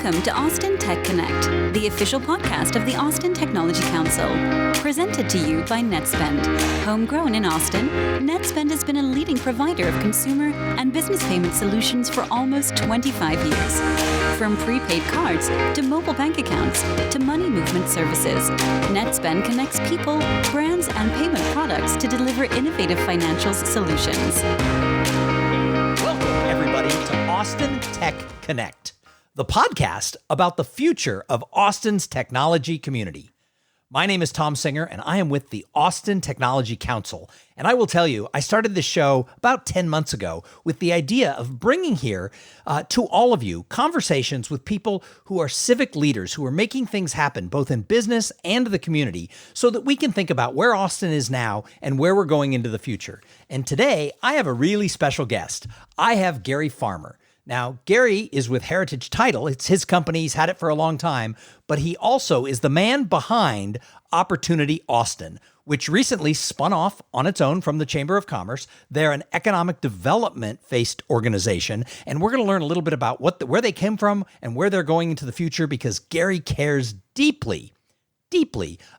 Welcome to Austin Tech Connect, the official podcast of the Austin Technology Council. Presented to you by NetSpend. Homegrown in Austin, NetSpend has been a leading provider of consumer and business payment solutions for almost 25 years. From prepaid cards to mobile bank accounts to money movement services, NetSpend connects people, brands, and payment products to deliver innovative financial solutions. Welcome, everybody, to Austin Tech Connect, the podcast about the future of Austin's technology community. My name is Tom Singer, and I am with the Austin Technology Council. And I will tell you, I started this show about 10 months ago with the idea of bringing here to all of you conversations with people who are civic leaders, who are making things happen both in business and the community, so that we can think about where Austin is now and where we're going into the future. And today, I have a really special guest. I have Gary Farmer. Now, Gary is with Heritage Title. It's his company. He's had it for a long time, but he also is the man behind Opportunity Austin, which recently spun off on its own from the Chamber of Commerce. They're an economic development-based organization, and we're going to learn a little bit about where they came from and where they're going into the future, because Gary cares deeply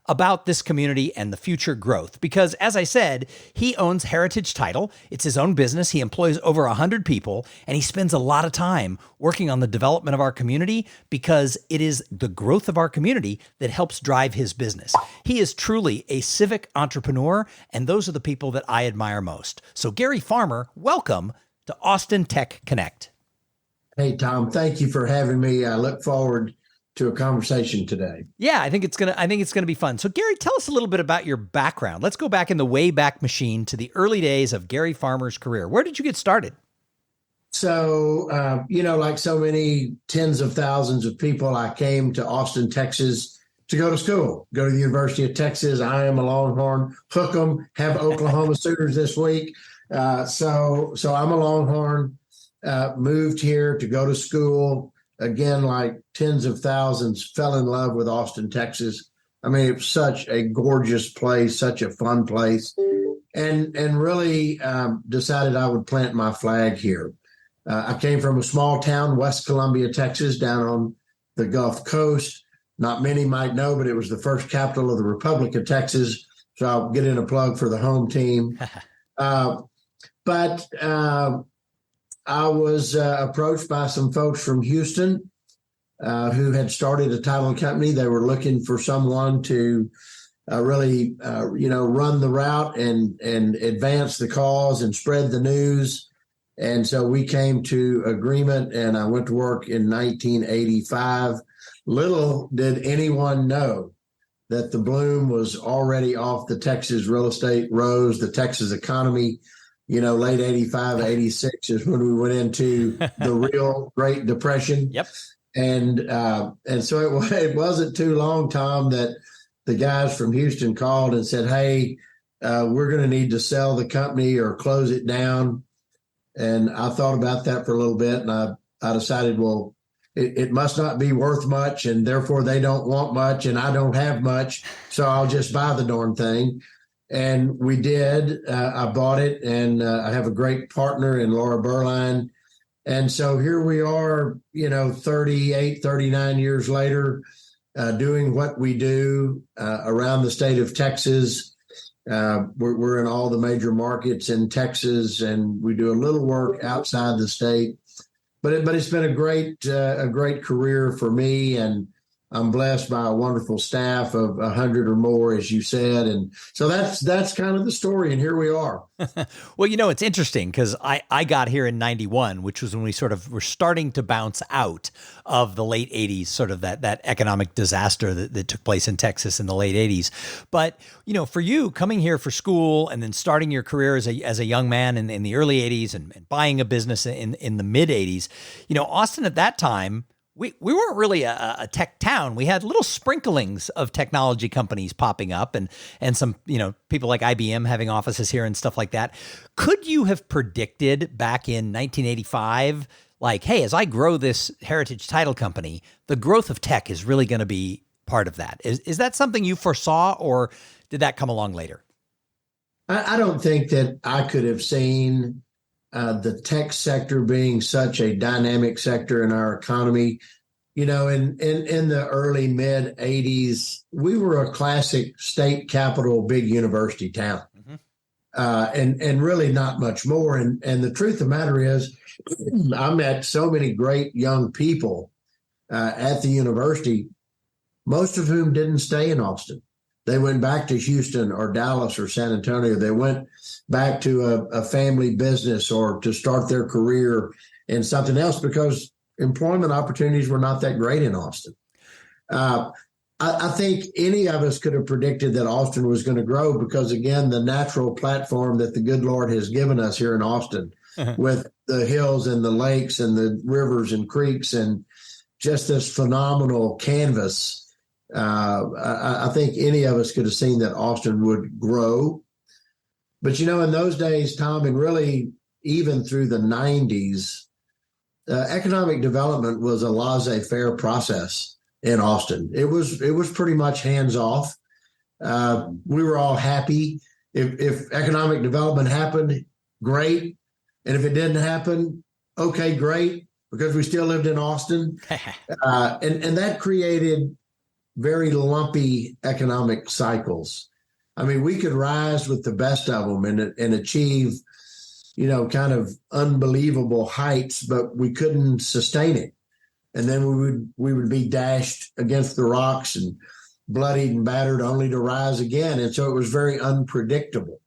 about this community and the future growth. Because, as I said, he owns Heritage Title. It's his own business. He employs over 100 people, and he spends a lot of time working on the development of our community, because it is the growth of our community that helps drive his business. He is truly a civic entrepreneur, and those are the people that I admire most. So, Gary Farmer, welcome to Austin Tech Connect. Hey, Tom, thank you for having me. I look forward to a conversation today. Yeah, I think it's gonna be fun. So, Gary, tell us a little bit about your background. Let's go back in the Wayback Machine to the early days of Gary Farmer's career. Where did you get started? So, like so many tens of thousands of people, I came to Austin, Texas to go to school, go to the University of Texas. I am a Longhorn. Hook 'em, have Oklahoma Sooners this week. So I'm a Longhorn, moved here to go to school. Again, like tens of thousands, fell in love with Austin, Texas. I mean, it's such a gorgeous place, such a fun place, and really decided I would plant my flag here. I came from a small town, West Columbia, Texas, down on the Gulf Coast. Not many might know, but it was the first capital of the Republic of Texas. So I'll get in a plug for the home team. But I was approached by some folks from Houston who had started a title company. They were looking for someone to really, run the route and advance the cause and spread the news. And so we came to agreement, and I went to work in 1985. Little did anyone know that the bloom was already off the Texas real estate rose, the Texas economy. Late 85, 86 is when we went into the real Great Depression. Yep. And so it wasn't too long, Tom, that the guys from Houston called and said, hey, we're going to need to sell the company or close it down. And I thought about that for a little bit, and I decided, well, it must not be worth much, and therefore they don't want much, and I don't have much, so I'll just buy the darn thing. And we did. I bought it, and I have a great partner in Laura Berline. And so here we are, 38, 39 years later, doing what we do around the state of Texas. We're in all the major markets in Texas, and we do a little work outside the state. But it's been a great career for me, and I'm blessed by a wonderful staff of 100 or more, as you said. And so that's kind of the story. And here we are. Well, it's interesting because I got here in 91, which was when we sort of were starting to bounce out of the late 80s, sort of that economic disaster that took place in Texas in the late 80s. But, for you coming here for school and then starting your career as a young man in the early 80s and buying a business in the mid 80s, Austin at that time, we weren't really a tech town. We had little sprinklings of technology companies popping up and some, people like IBM having offices here and stuff like that. Could you have predicted back in 1985, like, hey, as I grow this Heritage Title company, the growth of tech is really going to be part of that? Is that something you foresaw, or did that come along later? I don't think that I could have seen the tech sector being such a dynamic sector in our economy in the early mid 80s, we were a classic state capital, big university town. And really not much more. And the truth of the matter is, I met so many great young people at the university, most of whom didn't stay in Austin. They went back to Houston or Dallas or San Antonio. They went back to a family business or to start their career in something else because employment opportunities were not that great in Austin. I think any of us could have predicted that Austin was going to grow because, again, the natural platform that the good Lord has given us here in Austin with the hills and the lakes and the rivers and creeks and just this phenomenal canvas. I think any of us could have seen that Austin would grow. But, in those days, Tom, and really even through the 90s, economic development was a laissez-faire process in Austin. It was pretty much hands off. We were all happy. If economic development happened, great. And if it didn't happen, okay, great, because we still lived in Austin. And that created very lumpy economic cycles. I mean, we could rise with the best of them and achieve, kind of unbelievable heights, but we couldn't sustain it. And then we would be dashed against the rocks and bloodied and battered only to rise again. And so it was very unpredictable.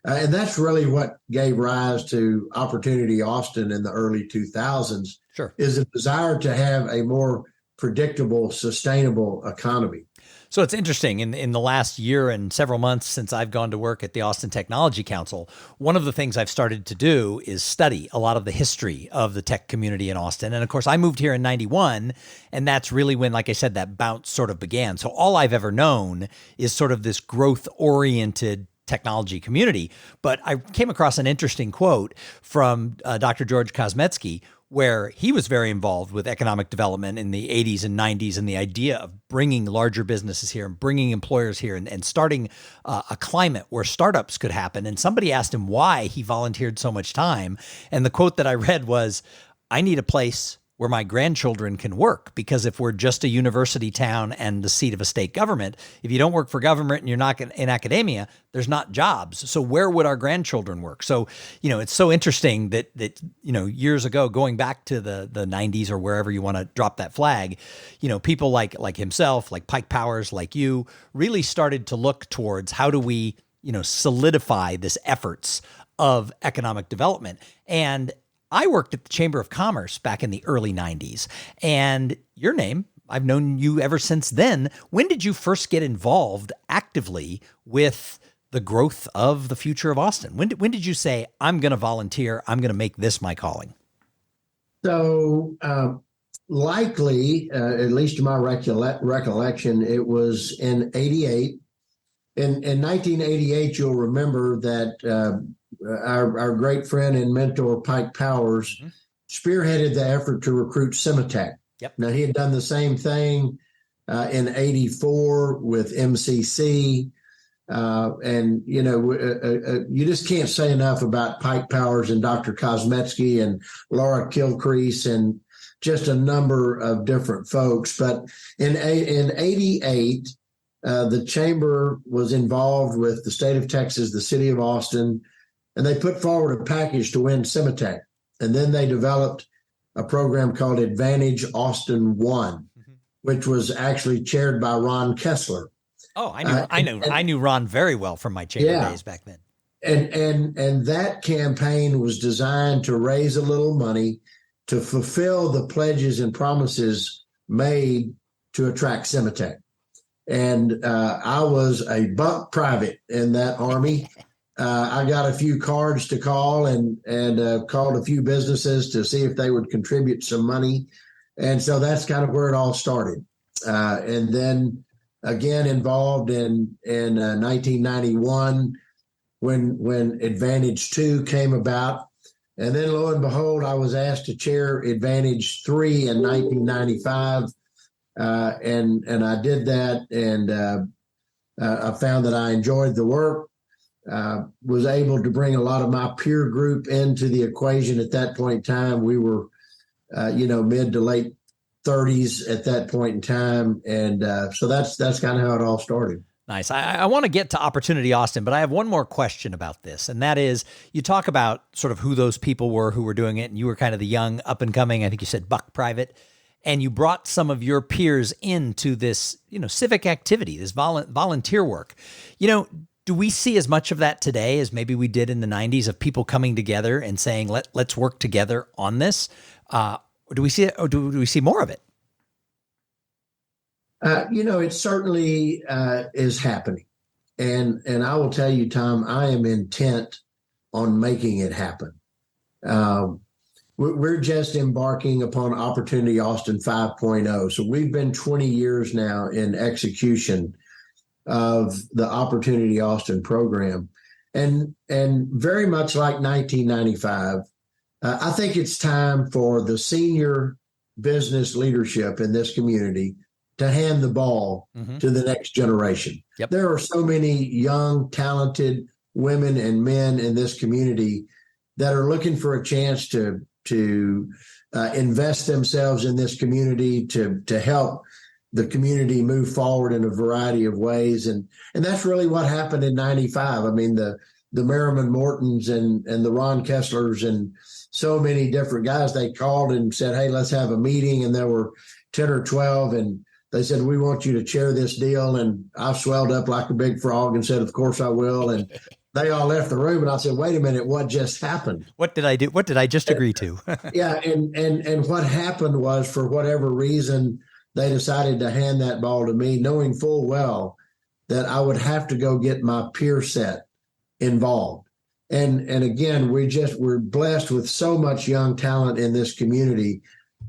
And that's really what gave rise to Opportunity Austin in the early 2000s. Sure. Is a desire to have a more predictable, sustainable economy. So it's interesting. In the last year and several months since I've gone to work at the Austin Technology Council, one of the things I've started to do is study a lot of the history of the tech community in Austin. And of course, I moved here in 91, and that's really when, like I said, that bounce sort of began. So all I've ever known is sort of this growth-oriented technology community. But I came across an interesting quote from Dr. George Kosmetsky, where he was very involved with economic development in the 80s and 90s and the idea of bringing larger businesses here and bringing employers here and starting a climate where startups could happen. And somebody asked him why he volunteered so much time. And the quote that I read was, "I need a place where my grandchildren can work, because if we're just a university town and the seat of a state government, if you don't work for government and you're not in academia, there's not jobs. So where would our grandchildren work?" So, it's so interesting that years ago, going back to the 90s or wherever you want to drop that flag, people like himself, like Pike Powers, like you, really started to look towards how do we, solidify this efforts of economic development. And I worked at the Chamber of Commerce back in the early 90s, and your name, I've known you ever since then. When did you first get involved actively with the growth of the future of Austin? When did you say, I'm going to volunteer, I'm going to make this my calling? So likely, at least to my recollection, it was in 88. In 1988, you'll remember that our great friend and mentor, Pike Powers, spearheaded the effort to recruit Cimitech. Yep. Now, he had done the same thing in 84 with MCC. And, you just can't say enough about Pike Powers and Dr. Kosmetsky and Laura Kilcrease and just a number of different folks. But in 88, the Chamber was involved with the state of Texas, the city of Austin, and they put forward a package to win Cimitech. And then they developed a program called Advantage Austin One, which was actually chaired by Ron Kessler. Oh, I knew Ron very well from my chamber days back then. And that campaign was designed to raise a little money to fulfill the pledges and promises made to attract Cimitech. And I was a buck private in that army. I got a few cards to call and called a few businesses to see if they would contribute some money. And so that's kind of where it all started. And then again, involved in 1991 when Advantage 2 came about. And then lo and behold, I was asked to chair Advantage 3 in 1995. And I did that, and I found that I enjoyed the work. Was able to bring a lot of my peer group into the equation at that point in time. We were, mid to late 30s at that point in time. And so that's kind of how it all started. Nice. I want to get to Opportunity Austin, but I have one more question about this. And that is, you talk about sort of who those people were who were doing it. And you were kind of the young up and coming, I think you said buck private. And you brought some of your peers into this, civic activity, this volunteer work. Do we see as much of that today as maybe we did in the 90s of people coming together and saying, let's work together on this? Or do we see it, or do we see more of it? It certainly is happening. And I will tell you, Tom, I am intent on making it happen. We're just embarking upon Opportunity Austin 5.0. So we've been 20 years now in execution of the Opportunity Austin program. And very much like 1995, I think it's time for the senior business leadership in this community to hand the ball to the next generation. Yep. There are so many young, talented women and men in this community that are looking for a chance to invest themselves in this community, to help the community move forward in a variety of ways. And that's really what happened in 95. I mean, the Merriman Mortons and the Ron Kesslers and so many different guys, they called and said, hey, let's have a meeting. And there were 10 or 12, and they said, we want you to chair this deal. And I swelled up like a big frog and said, of course I will. And they all left the room. And I said, wait a minute, what just happened? What did I do? What did I just agree to? Yeah. And what happened was, for whatever reason, they decided to hand that ball to me, knowing full well that I would have to go get my peer set involved. And again, we're blessed with so much young talent in this community.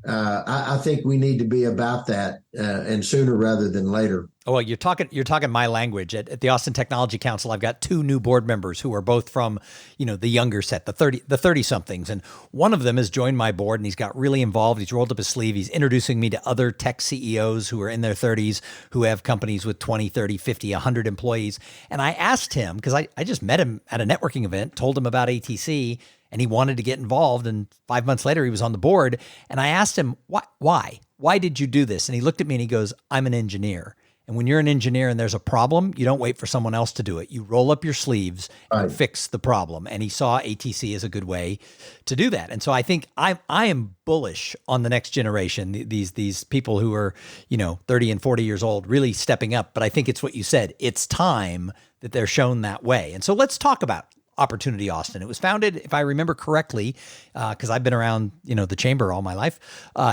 I think we need to be about that, and sooner rather than later. Oh, well, you're talking my language. At the Austin Technology Council, I've got 2 new board members who are both from, the younger set, the 30 somethings. And one of them has joined my board, and he's got really involved. He's rolled up his sleeve. He's introducing me to other tech CEOs who are in their 30s, who have companies with 20, 30, 50, 100 employees. And I asked him, because I just met him at a networking event, told him about ATC, and he wanted to get involved. And 5 months later, he was on the board. And I asked him, why? Why did you do this? And he looked at me and he goes, I'm an engineer. And when you're an engineer and there's a problem, you don't wait for someone else to do it. You roll up your sleeves and fix the problem. And he saw ATC as a good way to do that. And so I think I am bullish on the next generation, these people who are, 30 and 40 years old, really stepping up. But I think it's what you said. It's time that they're shown that way. And so let's talk about Opportunity Austin. It was founded, if I remember correctly, because I've been around, the chamber all my life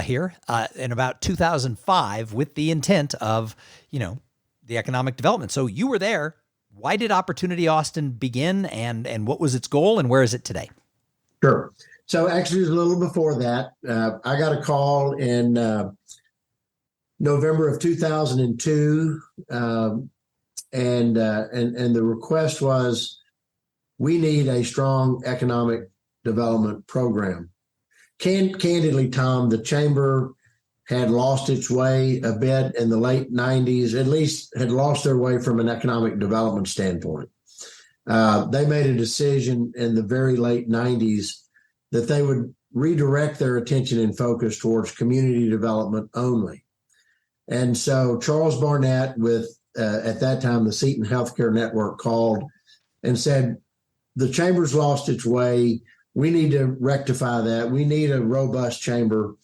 here, in about 2005, with the intent of, the economic development. So you were there. Why did Opportunity Austin begin, and what was its goal, and where is it today? Sure. So actually, it was a little before that. I got a call in November of 2002, and the request was, we need a strong economic development program. Candidly, Tom, the chamber had lost its way a bit in the late 90s, at least had lost their way from an economic development standpoint. They made a decision in the very late 90s that they would redirect their attention and focus towards community development only. And so Charles Barnett, with at that time the Seton Healthcare Network, called and said, the chamber's lost its way. We need to rectify that. We need a robust chamber.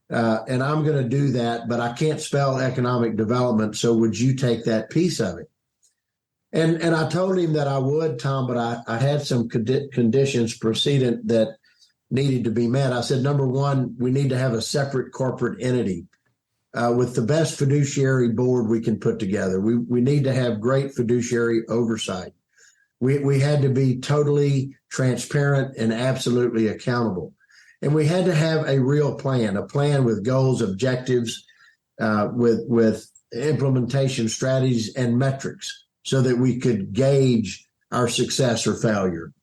And I'm going to do that, but I can't spell economic development. So would you take that piece of it? And I told him that I would, Tom, but I had some conditions precedent that needed to be met. I said, number one, we need to have a separate corporate entity with the best fiduciary board we can put together. We need to have great fiduciary oversight. We had to be totally transparent and absolutely accountable. And we had to have a real plan, a plan with goals, objectives, with implementation strategies and metrics so that we could gauge our success or failure.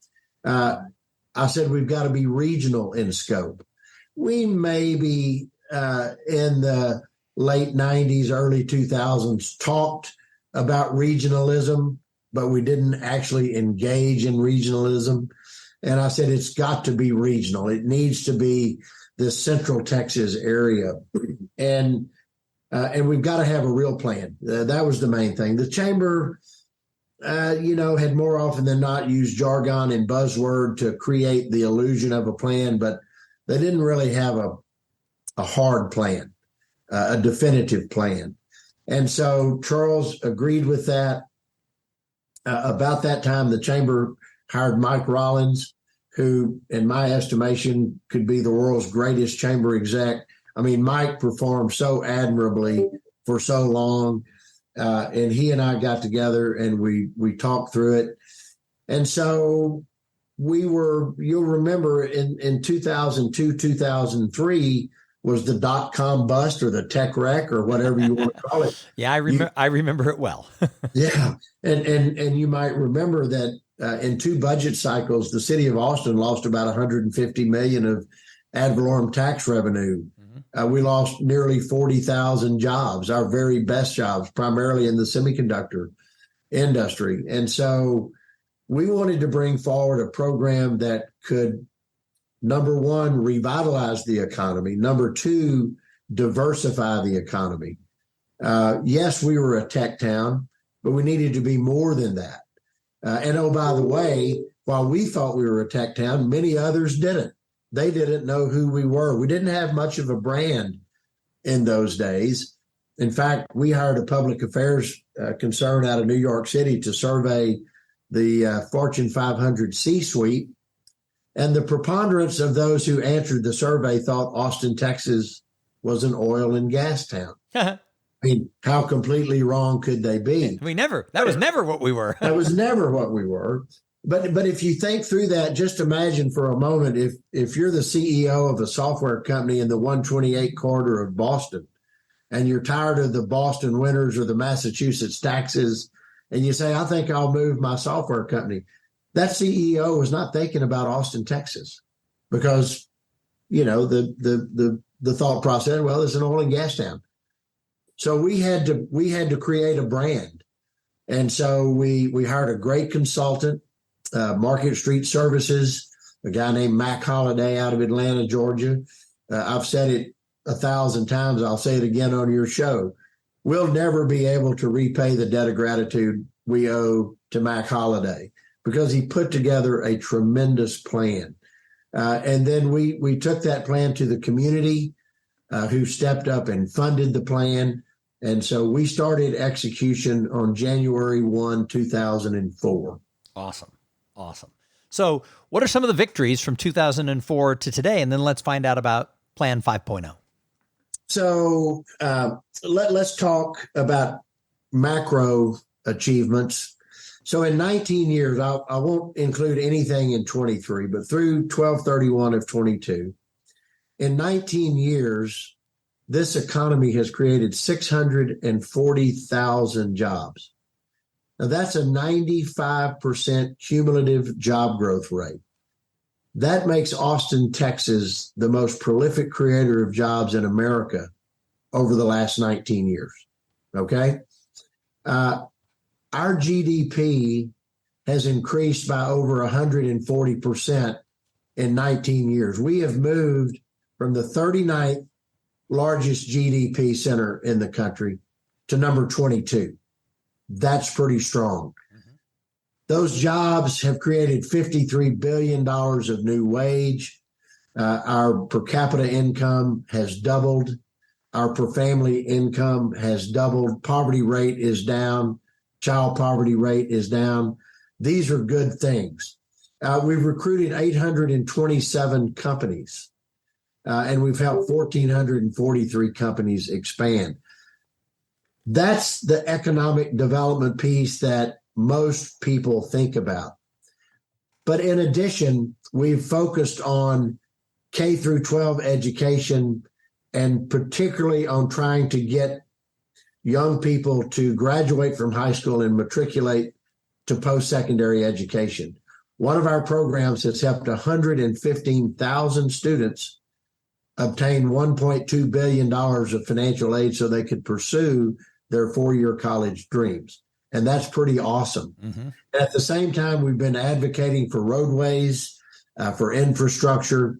I said, we've got to be regional in scope. We may be in the late 90s, early 2000s talked about regionalism, but we didn't actually engage in regionalism. And I said, it's got to be regional. It needs to be the Central Texas area. and we've got to have a real plan. That was the main thing. The chamber, had more often than not used jargon and buzzword to create the illusion of a plan, but they didn't really have a hard plan, a definitive plan. And so Charles agreed with that. About that time, the chamber hired Mike Rollins, who, in my estimation, could be the world's greatest chamber exec. I mean, Mike performed so admirably for so long, and he and I got together and we talked through it. And so you'll remember in 2002, 2003 was the dot-com bust or the tech wreck or whatever you want to call it. Yeah, I remember it well. Yeah. And you might remember that in two budget cycles, the city of Austin lost about $150 million of ad valorem tax revenue. We lost nearly 40,000 jobs, our very best jobs, primarily in the semiconductor industry. And so we wanted to bring forward a program that could, number one, revitalize the economy. Number two, diversify the economy. Yes, we were a tech town, but we needed to be more than that. And oh, by the way, while we thought we were a tech town, many others didn't. They didn't know who we were. We didn't have much of a brand in those days. In fact, we hired a public affairs concern out of New York City to survey the Fortune 500 C-suite. And the preponderance of those who answered the survey thought Austin, Texas was an oil and gas town. I mean, how completely wrong could they be? That was never what we were. That was never what we were. But if you think through that, just imagine for a moment, if you're the CEO of a software company in the 128 corridor of Boston, and you're tired of the Boston winters or the Massachusetts taxes, and you say, I think I'll move my software company. That CEO was not thinking about Austin, Texas, because, the thought process, well, it's an oil and gas town. So we had to create a brand. And so we hired a great consultant, Market Street Services, a guy named Mac Holliday out of Atlanta, Georgia. I've said it 1,000 times. I'll say it again on your show. We'll never be able to repay the debt of gratitude we owe to Mac Holliday because he put together a tremendous plan. And then we took that plan to the community who stepped up and funded the plan. And so we started execution on January 1, 2004. Awesome. So what are some of the victories from 2004 to today? And then let's find out about Plan 5.0. So let's talk about macro achievements. So in 19 years, I won't include anything in 23, but through 12/31 of 22, in 19 years, this economy has created 640,000 jobs. Now, that's a 95% cumulative job growth rate. That makes Austin, Texas, the most prolific creator of jobs in America over the last 19 years. Okay? Our GDP has increased by over 140% in 19 years. We have moved from the 39th largest GDP center in the country to number 22. That's pretty strong. Mm-hmm. Those jobs have created $53 billion of new wage. Our per capita income has doubled. Our per family income has doubled. Poverty rate is down. Child poverty rate is down. These are good things. We've recruited 827 companies, and we've helped 1,443 companies expand. That's the economic development piece that most people think about. But in addition, we've focused on K through 12 education, and particularly on trying to get young people to graduate from high school and matriculate to post-secondary education. One of our programs has helped 115,000 students obtain $1.2 billion of financial aid so they could pursue their four-year college dreams. And that's pretty awesome. Mm-hmm. At the same time, we've been advocating for roadways, for infrastructure.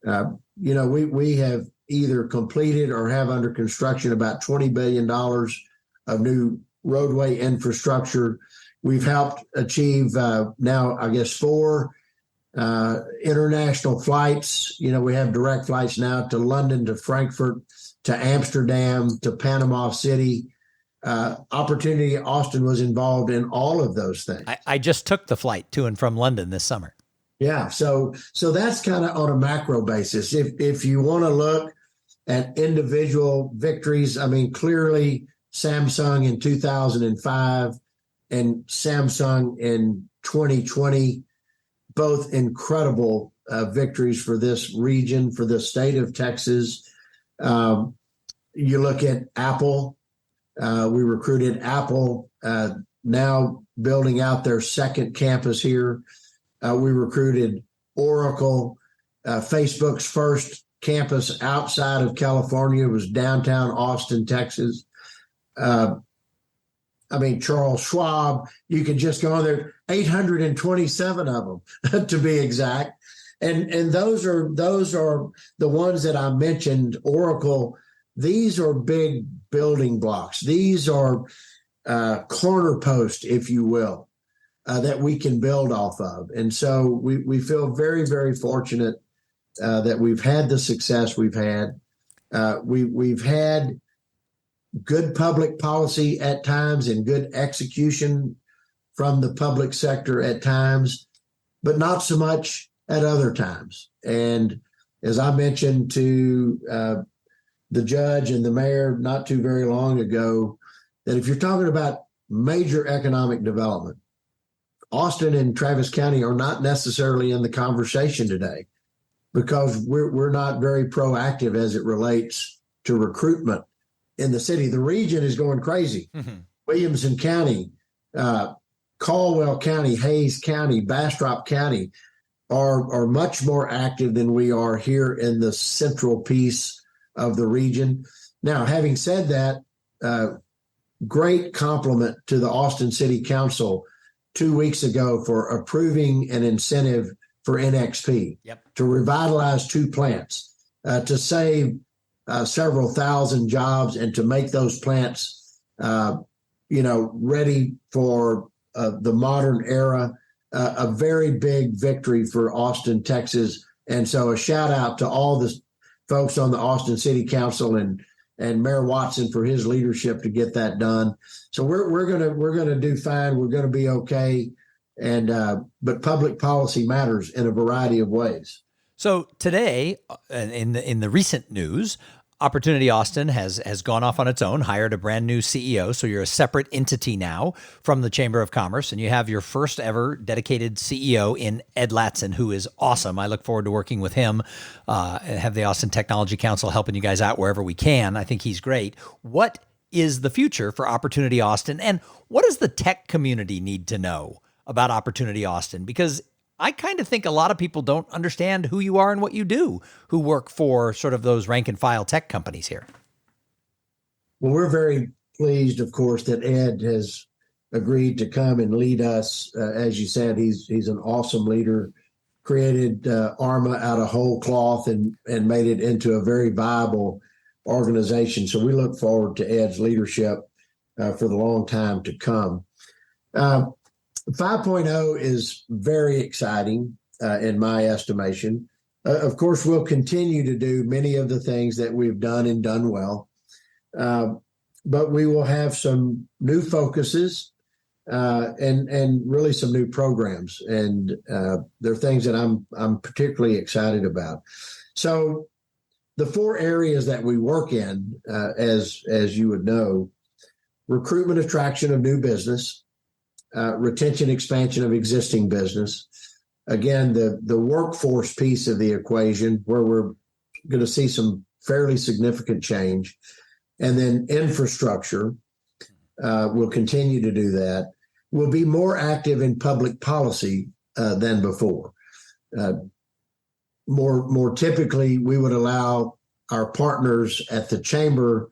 We have either completed or have under construction about $20 billion of new roadway infrastructure. We've helped achieve now, I guess, 4 international flights. We have direct flights now to London, to Frankfurt, to Amsterdam, to Panama City. Opportunity Austin was involved in all of those things. I just took the flight to and from London this summer. Yeah, so that's kind of on a macro basis. If you want to look at individual victories, I mean, clearly Samsung in 2005 and Samsung in 2020, both incredible victories for this region, for the state of Texas. You look at Apple. We recruited Apple, now building out their second campus here. We recruited Oracle. Facebook's first campus outside of California was downtown Austin, Texas. Charles Schwab, you could just go on there, 827 of them to be exact. And those are the ones that I mentioned. Oracle, these are big building blocks. These are corner posts, if you will, that we can build off of. And so we feel very, very fortunate that we've had the success we've had. We've had good public policy at times and good execution from the public sector at times, but not so much at other times. And as I mentioned to the judge and the mayor not too very long ago, that if you're talking about major economic development, Austin and Travis County are not necessarily in the conversation today because we're not very proactive as it relates to recruitment in the city. The region is going crazy. Mm-hmm. Williamson County, Caldwell County, Hayes County, Bastrop County are much more active than we are here in the central piece of the region. Now, having said that, great compliment to the Austin City Council 2 weeks ago for approving an incentive for NXP to revitalize 2 plants, to save several thousand jobs and to make those plants, ready for the modern era. A very big victory for Austin, Texas. And so a shout out to all the folks on the Austin City Council and Mayor Watson for his leadership to get that done. So we're gonna do fine. We're gonna be okay. And but public policy matters in a variety of ways. So today, in the recent news, Opportunity Austin has gone off on its own, hired a brand new CEO. So you're a separate entity now from the Chamber of Commerce, and you have your first ever dedicated CEO in Ed Latson, who is awesome. I look forward to working with him, and have the Austin Technology Council helping you guys out wherever we can. I think he's great. What is the future for Opportunity Austin, and what does the tech community need to know about Opportunity Austin? Because I kind of think a lot of people don't understand who you are and what you do, who work for sort of those rank and file tech companies here. Well, we're very pleased, of course, that Ed has agreed to come and lead us. As you said, he's an awesome leader, created ARMA out of whole cloth and made it into a very viable organization. So we look forward to Ed's leadership for the long time to come. 5.0 is very exciting in my estimation. Of course, we'll continue to do many of the things that we've done and done well, but we will have some new focuses and really some new programs. And there are things that I'm particularly excited about. So the 4 areas that we work in, as you would know, recruitment, attraction of new business, retention, expansion of existing business. Again, the workforce piece of the equation, where we're going to see some fairly significant change. And then infrastructure, we'll continue to do that. We'll be more active in public policy than before. More typically, we would allow our partners at the chamber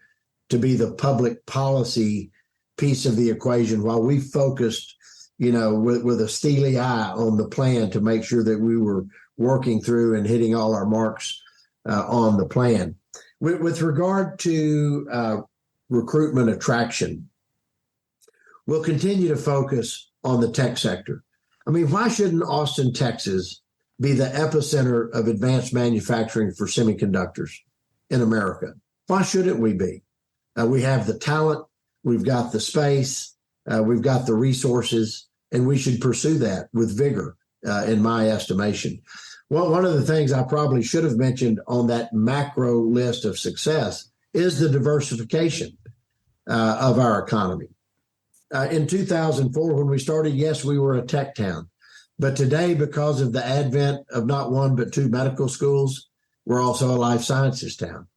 to be the public policy piece of the equation while we focused, with a steely eye on the plan to make sure that we were working through and hitting all our marks on the plan. With regard to recruitment attraction, we'll continue to focus on the tech sector. I mean, why shouldn't Austin, Texas be the epicenter of advanced manufacturing for semiconductors in America? Why shouldn't we be? We have the talent, we've got the space, we've got the resources, and we should pursue that with vigor, in my estimation. Well, one of the things I probably should have mentioned on that macro list of success is the diversification of our economy. In 2004, when we started, yes, we were a tech town. But today, because of the advent of not one but two medical schools, we're also a life sciences town.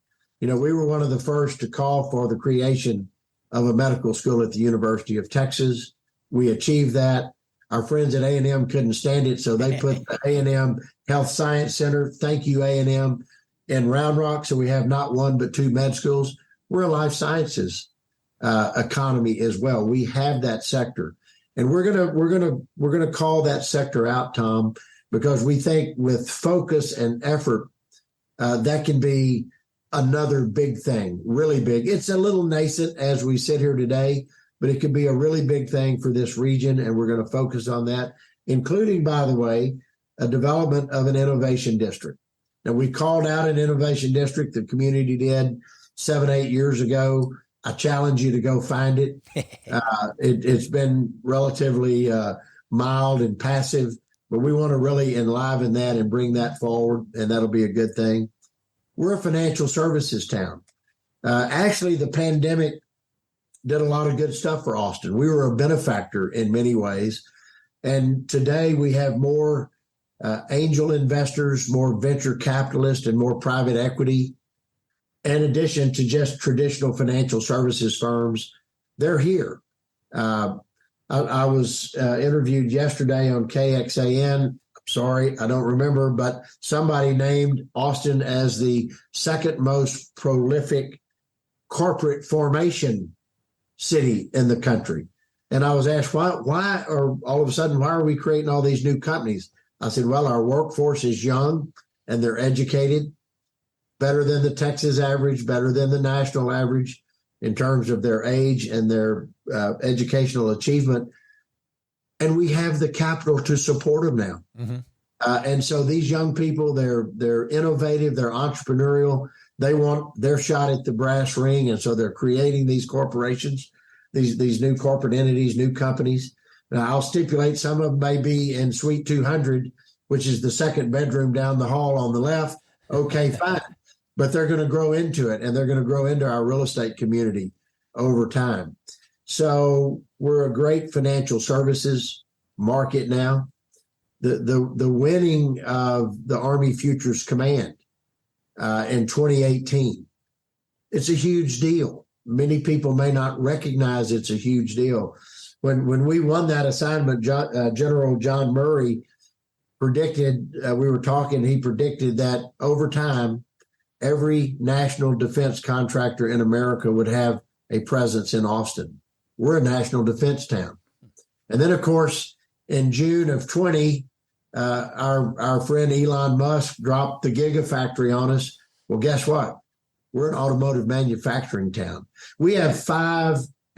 You know, we were one of the first to call for the creation of a medical school at the University of Texas. We achieved that. Our friends at A&M couldn't stand it, so they put the A&M Health Science Center, thank you, A&M, in Round Rock. So we have not one but two med schools. We're a life sciences economy as well. We have that sector, and we're gonna call that sector out, Tom, because we think with focus and effort, that can be another big thing, really big. It's a little nascent as we sit here today, but it could be a really big thing for this region, and we're going to focus on that, including, by the way, a development of an innovation district. Now, we called out an innovation district, the community did 7-8 years ago. I challenge you to go find it. It's been relatively mild and passive, but we want to really enliven that and bring that forward, and that'll be a good thing. We're a financial services town. Actually, the pandemic did a lot of good stuff for Austin. We were a benefactor in many ways. And today we have more angel investors, more venture capitalists, and more private equity. In addition to just traditional financial services firms, they're here. I was interviewed yesterday on KXAN. Sorry, I don't remember, but somebody named Austin as the second most prolific corporate formation city in the country. And I was asked, why, or all of a sudden, why are we creating all these new companies? I said, well, our workforce is young and they're educated, better than the Texas average, better than the national average in terms of their age and their educational achievement. And we have the capital to support them now. Mm-hmm. And so these young people, they're innovative, they're entrepreneurial, they want their shot at the brass ring. And so they're creating these corporations, these new corporate entities, new companies. Now, I'll stipulate some of them may be in Suite 200, which is the second bedroom down the hall on the left. Okay, fine. But they're going to grow into it, and they're going to grow into our real estate community over time. So we're a great financial services market now. The winning of the Army Futures Command in 2018, it's a huge deal. Many people may not recognize it's a huge deal. When we won that assignment, General John Murray predicted, we were talking, he predicted that over time, every national defense contractor in America would have a presence in Austin. We're a national defense town. And then, of course, in June of 20, our friend Elon Musk dropped the Gigafactory on us. Well, guess what? We're an automotive manufacturing town. We have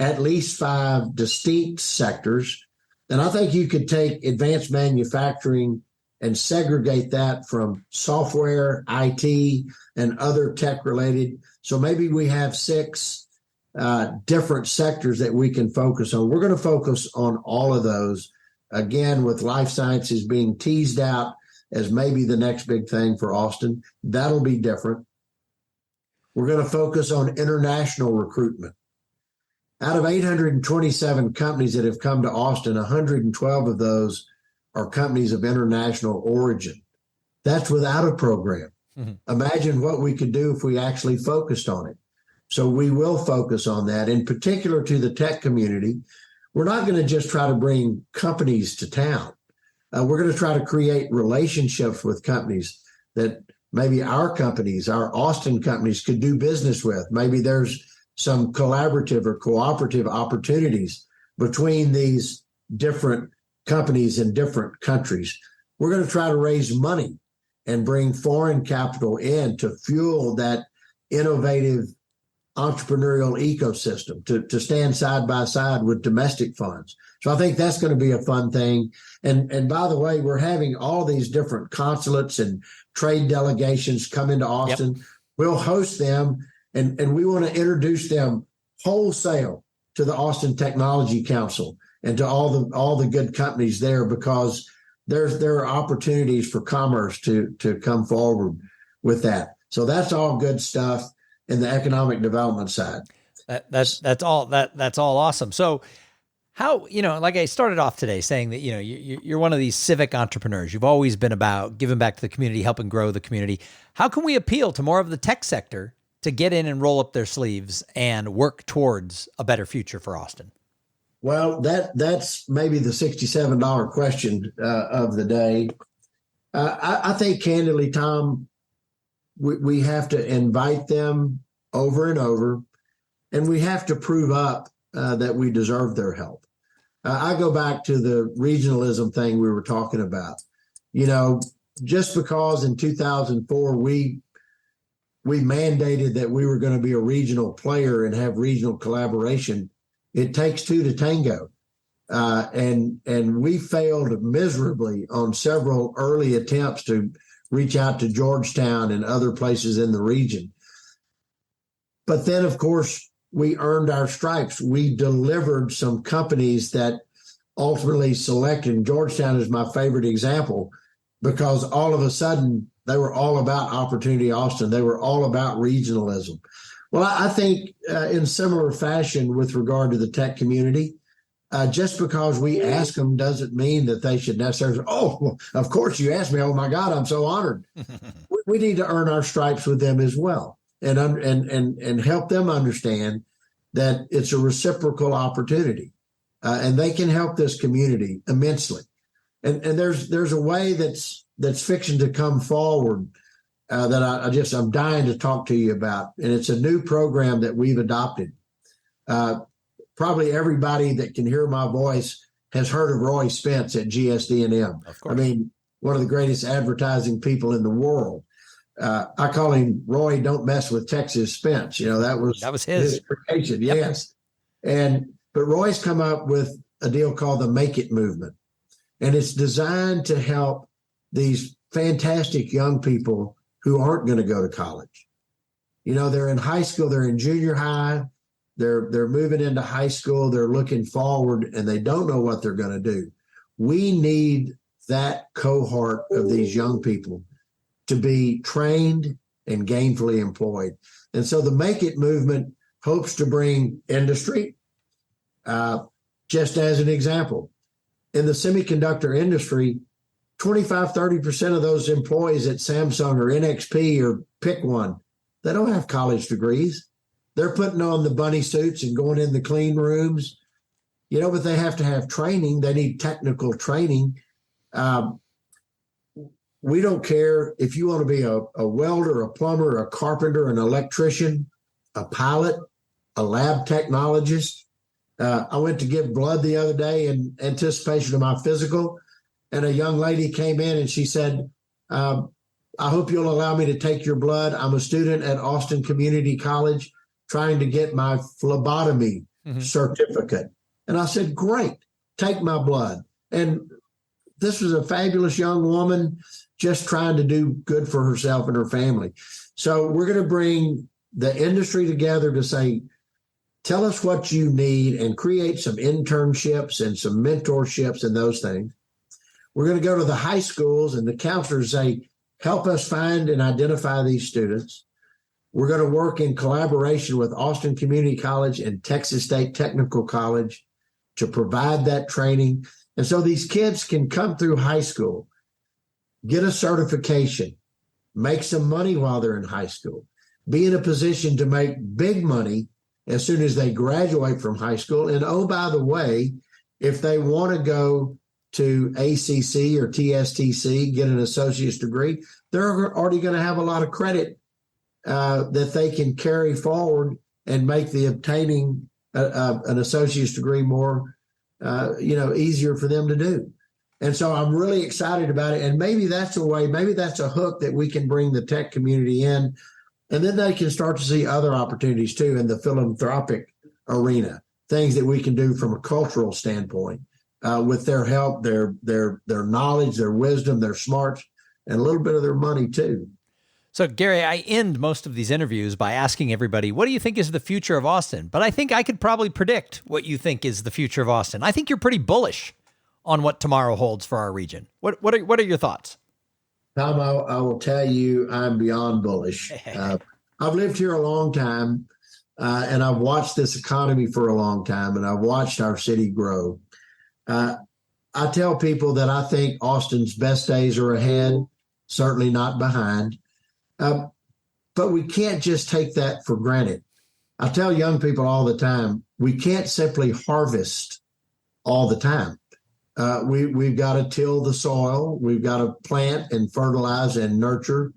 at least five distinct sectors. And I think you could take advanced manufacturing and segregate that from software, IT, and other tech-related. So maybe we have six different sectors that we can focus on. We're going to focus on all of those, again, with life sciences being teased out as maybe the next big thing for Austin. That'll be different. We're going to focus on international recruitment. Out of 827 companies that have come to Austin, 112 of those are companies of international origin. That's without a program. Mm-hmm. Imagine what we could do if we actually focused on it. So we will focus on that. In particular to the tech community, we're not going to just try to bring companies to town. We're going to try to create relationships with companies that maybe our companies, our Austin companies, could do business with. Maybe there's some collaborative or cooperative opportunities between these different companies in different countries. We're going to try to raise money and bring foreign capital in to fuel that innovative entrepreneurial ecosystem to stand side by side with domestic funds. So I think that's going to be a fun thing. And by the way, we're having all these different consulates and trade delegations come into Austin. Yep. We'll host them, and we want to introduce them wholesale to the Austin Technology Council and to all the good companies there, because there are opportunities for commerce to come forward with that. So that's all good stuff in the economic development side. That's all awesome. So how, like I started off today saying that, you're one of these civic entrepreneurs. You've always been about giving back to the community, helping grow the community. How can we appeal to more of the tech sector to get in and roll up their sleeves and work towards a better future for Austin? Well, that's maybe the $67 question of the day. I think candidly, Tom, we have to invite them over and over, and we have to prove up that we deserve their help. I go back to the regionalism thing we were talking about. Just because in 2004 we mandated that we were going to be a regional player and have regional collaboration, it takes two to tango. And we failed miserably on several early attempts to reach out to Georgetown and other places in the region. But then, of course, we earned our stripes. We delivered some companies that ultimately selected. And Georgetown is my favorite example, because all of a sudden they were all about Opportunity Austin. They were all about regionalism. Well, I think in similar fashion with regard to the tech community, just because we ask them doesn't mean that they should necessarily, well, of course you asked me. Oh my God, I'm so honored. We need to earn our stripes with them as well, and help them understand that it's a reciprocal opportunity, and they can help this community immensely. And there's a way that's fixing to come forward that I'm dying to talk to you about, and it's a new program that we've adopted. Probably everybody that can hear my voice has heard of Roy Spence at GSD&M. Of course. I mean, one of the greatest advertising people in the world. I call him Roy, don't mess with Texas Spence. That was his creation. Yep. Yes. But Roy's come up with a deal called the Make It movement. And it's designed to help these fantastic young people who aren't going to go to college. They're in high school, they're in junior high, they're moving into high school, they're looking forward, and they don't know what they're going to do. We need that cohort of these young people to be trained and gainfully employed. And so the Make It movement hopes to bring industry. Just as an example, in the semiconductor industry, 25-30% of those employees at Samsung or NXP or pick one, they don't have college degrees. They're putting on the bunny suits and going in the clean rooms, but they have to have training. They need technical training. We don't care if you want to be a welder, a plumber, a carpenter, an electrician, a pilot, a lab technologist. I went to give blood the other day in anticipation of my physical, and a young lady came in and she said, I hope you'll allow me to take your blood. I'm a student at Austin Community College trying to get my phlebotomy certificate. And I said, great, take my blood. And this was a fabulous young woman just trying to do good for herself and her family. So we're going to bring the industry together to say, tell us what you need, and create some internships and some mentorships and those things. We're going to go to the high schools, and the counselors say, help us find and identify these students. We're going to work in collaboration with Austin Community College and Texas State Technical College to provide that training. And so these kids can come through high school, get a certification, make some money while they're in high school, be in a position to make big money as soon as they graduate from high school. And oh, by the way, if they want to go to ACC or TSTC, get an associate's degree, they're already going to have a lot of credit that they can carry forward and make the obtaining an associate's degree more, easier for them to do. And so I'm really excited about it. And maybe that's a way, maybe that's a hook that we can bring the tech community in And then they can start to see other opportunities too in the philanthropic arena, things that we can do from a cultural standpoint with their help, their knowledge, their wisdom, their smarts, and a little bit of their money too. So, Gary, I end most of these interviews by asking everybody, what do you think is the future of Austin? But I think I could probably predict what you think is the future of Austin. I think you're pretty bullish on what tomorrow holds for our region. What are your thoughts? Tom, I will tell you, I'm beyond bullish. I've lived here a long time, and I've watched this economy for a long time, and I've watched our city grow. I tell people that I think Austin's best days are ahead, certainly not behind. But we can't just take that for granted. I tell young people all the time, we can't simply harvest all the time. We've got to till the soil. We've got to plant and fertilize and nurture.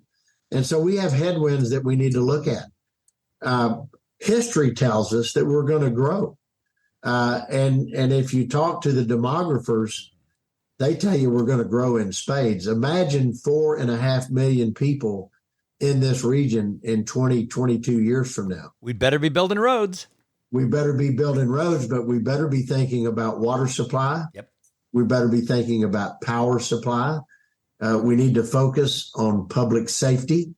And so we have headwinds that we need to look at. History tells us that we're going to grow. And if you talk to the demographers, they tell you we're going to grow in spades. Imagine 4.5 million people in this region in 22 years from now. We'd better be building roads. We better be building roads, but we better be thinking about water supply. Yep. We better be thinking about power supply. We need to focus on public safety.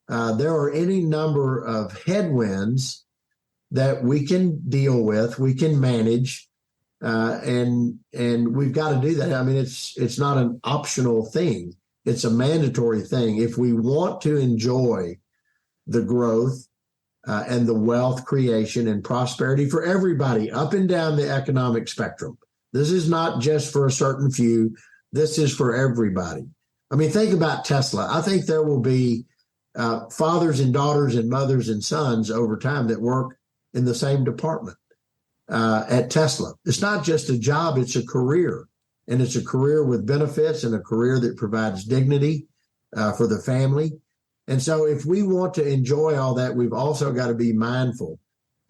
There are any number of headwinds that we can deal with, we can manage, and we've got to do that. I mean, it's not an optional thing. It's a mandatory thing. If we want to enjoy the growth and the wealth creation and prosperity for everybody up and down the economic spectrum, this is not just for a certain few. This is for everybody. I mean, think about Tesla. I think there will be fathers and daughters and mothers and sons over time that work in the same department at Tesla. It's not just a job, it's a career. And it's a career with benefits and a career that provides dignity for the family. And so if we want to enjoy all that, we've also got to be mindful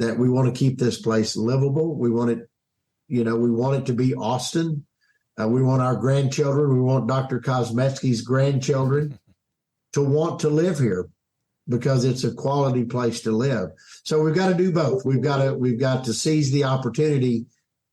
that we want to keep this place livable. We want it, we want it to be Austin. We want our grandchildren. We want Dr. Kosmetsky's grandchildren to want to live here because it's a quality place to live. So we've got to do both. We've got to seize the opportunity,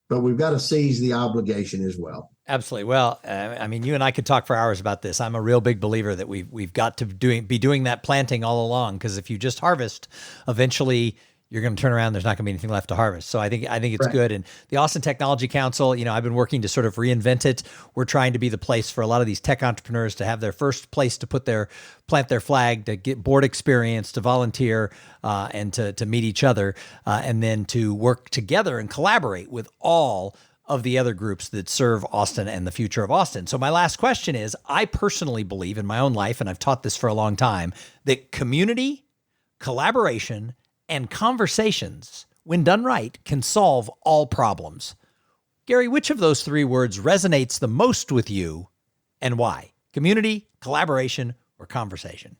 but we've got to seize the obligation as well. Absolutely. Well, I mean, you and I could talk for hours about this. I'm a real big believer that we've got to be doing that planting all along, because if you just harvest, eventually you're going to turn around. There's not going to be anything left to harvest. So I think it's right. good. And the Austin Technology Council, I've been working to sort of reinvent it. We're trying to be the place for a lot of these tech entrepreneurs to have their first place to plant their flag, to get board experience, to volunteer, and to meet each other, and then to work together and collaborate with all of the other groups that serve Austin and the future of Austin. So my last question is, I personally believe in my own life, and I've taught this for a long time, that community, collaboration, and conversations, when done right, can solve all problems. Gary, which of those three words resonates the most with you and why? Community, collaboration, or conversation?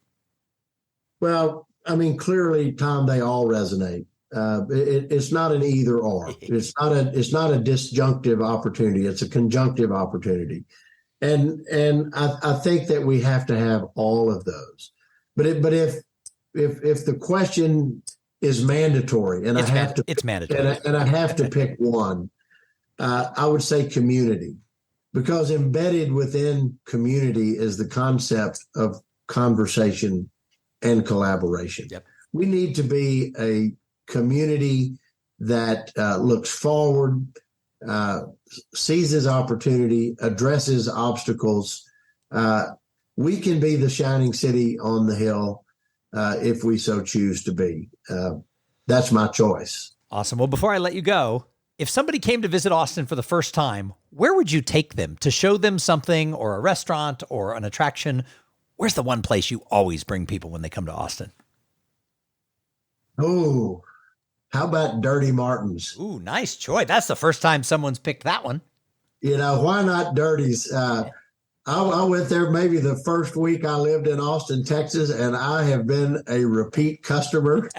Well, I mean, clearly, Tom, they all resonate. It's not an either or. It's not a disjunctive opportunity. It's a conjunctive opportunity, and I think that we have to have all of those. But if the question is mandatory, and it's mandatory, and I have to pick one, I would say community, because embedded within community is the concept of conversation and collaboration. Yep. We need to be a community that looks forward, seizes opportunity, addresses obstacles. We can be the shining city on the hill if we so choose to be. That's my choice. Awesome. Well, before I let you go, if somebody came to visit Austin for the first time, where would you take them to show them something, or a restaurant or an attraction? Where's the one place you always bring people when they come to Austin? Oh, how about Dirty Martin's? Ooh, nice choice. That's the first time someone's picked that one. Why not Dirty's? I went there maybe the first week I lived in Austin, Texas, and I have been a repeat customer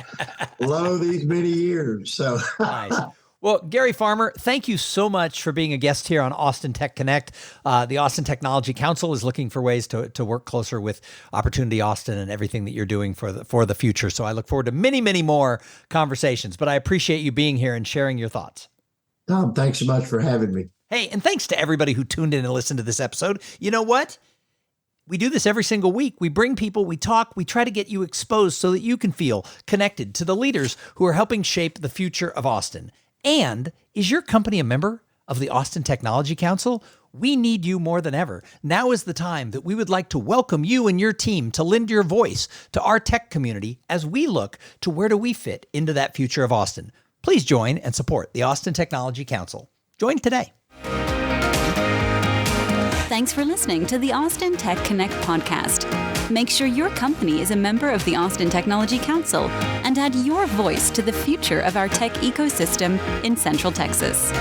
these many years. So nice. Well, Gary Farmer, thank you so much for being a guest here on Austin Tech Connect. The Austin Technology Council is looking for ways to work closer with Opportunity Austin and everything that you're doing for the future. So I look forward to many, many more conversations. But I appreciate you being here and sharing your thoughts. Tom, thanks so much for having me. Hey, and thanks to everybody who tuned in and listened to this episode. You know what? We do this every single week. We bring people, we talk, we try to get you exposed so that you can feel connected to the leaders who are helping shape the future of Austin. And is your company a member of the Austin Technology Council? We need you more than ever. Now is the time that we would like to welcome you and your team to lend your voice to our tech community as we look to where do we fit into that future of Austin. Please join and support the Austin Technology Council. Join today. Thanks for listening to the Austin Tech Connect podcast. Make sure your company is a member of the Austin Technology Council and add your voice to the future of our tech ecosystem in Central Texas.